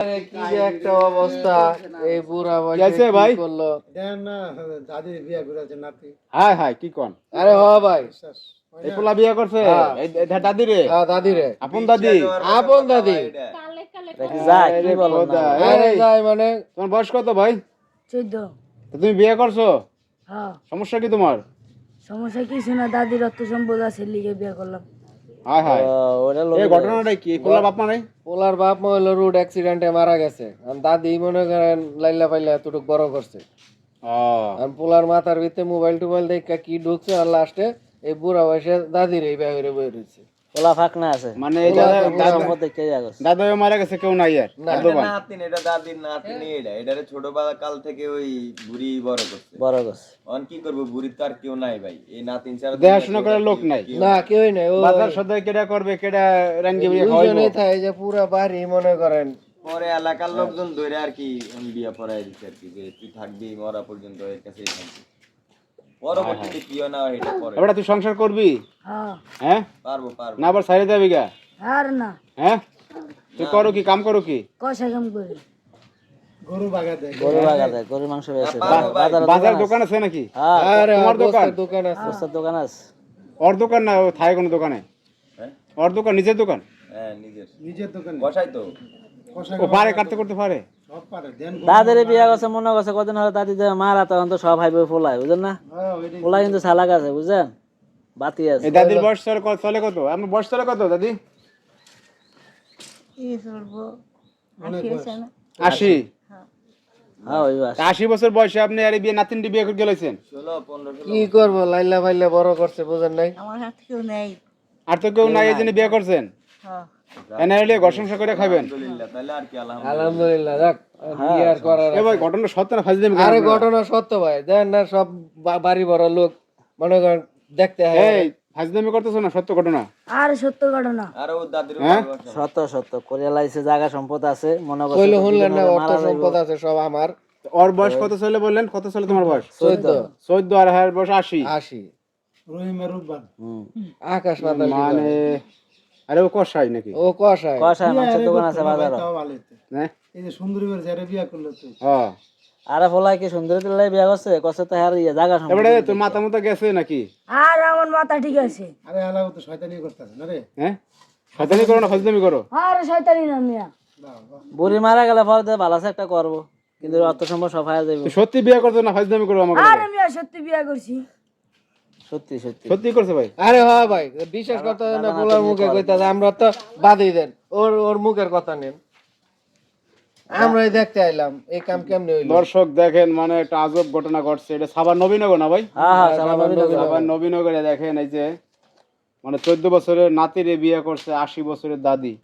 কি যে একটা অবস্থা, এই বুড়া বয়সে ভাই কি করলো। দেন না দাদির বিয়া করেছে নাতি। হাই হাই কি কোন? আরে হ ভাই, বিশ্বাস হয় এই না? পোলা বিয়ে করছে হ্যাঁ। এই দাদি রে, হ্যাঁ দাদি রে, আপন দাদি। আপন দাদি। যাক কি বলেন না আরে যাই মানে তোমার বয়স কত ভাই? 14। তো তুমি বিয়ে করছো, হ্যাঁ, সমস্যা কি তোমার? সমস্যা কিছু না, দাদির অর্থ সম্পদ আছে লিগে বিয়ে করলাম। হাই হাই ওটা এই ঘটনাটা কি? পোলা বাপ মানে পোলার বাপ মা হলো রোড অ্যাক্সিডেন্টে মারা গেছে, আর দাদি মনে করেন লাইলা পাইলা এতটুকু বড় করছে। আর পোলার মাথার ভিতরে মোবাইল টোবাইল দেখে কি ঢুকছে, আর লাস্টে এই বুড়া বয়সে দাদির এই বিয়ে করে বয়ে রয়েছে। ওলা ফাঁক না আছে মানে এই দাদা সম্পদ দেখতে যাগছ দাদা মারা গেছে, কেউ নাই আর না। আদবান। নাতিন, এটা দাদির নাতিন, এটারে ছোটবেলা কাল থেকে ওই বুড়ি বড় করছে। বড় গছ অন কি করবো, বুড়ির তো আর কেউ নাই ভাই, এই নাতিন ছাড়া তো দেখাশোনা করার লোক নাই। না কেউই নাই, ও বাজার সদাই কেডা করবে, কেডা রাঙ্গি বিয়ে খাওয়াইবো। দুজনেই থাকে যে পুরা বাড়ি মনে করেন। পরে এলাকার লোকজন ধরে আর কি বিয়ে পড়াই দিচ্ছে আর কি, যে তুই থাকবি মরা পর্যন্ত এর কাছেই থাকবি। পরবর্তীতে কি হয় না হয় এটা পরে এবার তুই সংসার করবি? হ্যাঁ, হ্যাঁ পারবো পারবো। না আবার সাইরে যাবি গা? আর না, হ্যাঁ তুই করো কি, কাম করো কি? কষা কাম করি। গরু বাগা দেয়। গরু লাগা দেয়, গরুর মাংস বেচে বাজার দোকান আছে নাকি? হ্যাঁ আরে তোমার দোকান? গোস্তের দোকান আছে। গোস্তের দোকান আছে। ওর দোকান না, ও থাকে কোনো দোকানে? হ্যাঁ ওর দোকান, নিজের দোকান? হ্যাঁ নিজের নিজের দোকানে বসাই তো। কষা ও পারে কাটতে করতে পারে? সব পারে দেন। দাদের বিয়া গেছে মনে করছে কদিন হলে দাদি যে মারা, তখন তো সব হাইবে ফোলায়, বুঝেন না? হ্যাঁ ওইটাই। ফোলা কিন্তু চালাক আছে, বুঝছেন, বাতি আছে। এই দাদির বয়স চলে কত? আপনার বয়স চলে কত দাদি? অনেক বয়স। 80? হ্যাঁ ওই বাস 80 বছর বয়সে আপনি আর এই বিয়ে নাতিনটি বিয়ে করে গেলেছেন? 16-15 কি করবো, লাইলা ফাইলা বড় করছে, বুঝেন নাই? আমার হাতে কেউ নেই। আর তো কেউ নাই, এই জন্য বিয়ে করছেন? এনে হলে ঘর সংসার করে খাবেন? আলহামদুলিল্লাহ, তাহলে আর কি আলহামদুলিল্লাহ। আলহামদুলিল্লাহ, যাক বিয়ে আর করার এ ভাই ঘটনা সত্য না ফাজিলামি করেন আরে আপনারা? ঘটনা সত্য ভাই, দেন না সব বাড়ি বড় লোক মনে করেন দেখতে হয়। এই ফাজিলামি করতেছ না, সত্য ঘটনা। আর সত্য ঘটনা। আর ও দাদির হ্যাঁ? ভালোবাসা। সত্য সত্য করিয়া লাইছে, জায়গা সম্পদ আছে, মনে করছে কইলে তো শুনলেন না, দুজনে অর্থ মারা যাইবো। সম্পদ আছে সব আমার। ওর বয়স কত ছেলে বললেন? কত ছেলে তোমার বয়স? 14 আর হ্যার বয়স 80। 80। রহিমের রূপবান। হুম। আকাশ পাতাল মানে আরে ও কষাই নাকি? ও কষায়। কষায় মাংসের দোকান আছে বাজারে। তাও ভালো হইতো। হ্যাঁ এই যে সুন্দরী করে যারা বিয়া করলো তুই। হ্যাঁ। আরে ফলাই কি সুন্দরী তেলাই বিয়া করছে, কষে তো হার ইয়ে জায়গা সম্পদ। এবারে তোর মাথা মতো গেছে নাকি? আর আমার মাথা ঠিক আছে। আরে আলাও তো শয়তানি করতেছে না রে। হ্যাঁ শয়তানি করো না, ফাজিলামি করো। আর শয়তানি না মিয়া। বুড়ি মারা গেলে পরে তো ভালো আছে একটা করবো, কিন্তু অর্থ সম্পদ সব হারা যাইব। তুই সত্যি বিয়ে করছো না ফাজিলামি করো আমাকে? আর মিয়া সত্যি বিয়া করছি। সত্যি সত্যি সত্যি করছে ভাই? আরে হ্যাঁ ভাই, বিশ্বাস করতে হয় না, পোলার মুখে কইতাছে, আমরা তো বাদই দেন, ওর ওর মুখের কথা নেন। আমরাই দেখতে আইলাম এই কাম কেমনে হইলো। দর্শক দেখেন, মানে একটা আজব ঘটনা ঘটছে। এটা সাভার নবীনগর না ভাই? হ্যাঁ হ্যাঁ সামান্য সাভার নবীনগরে দেখেন, এই যে মানে 14 বছরের নাতিরে বিয়ে করছে 80 বছরের দাদি।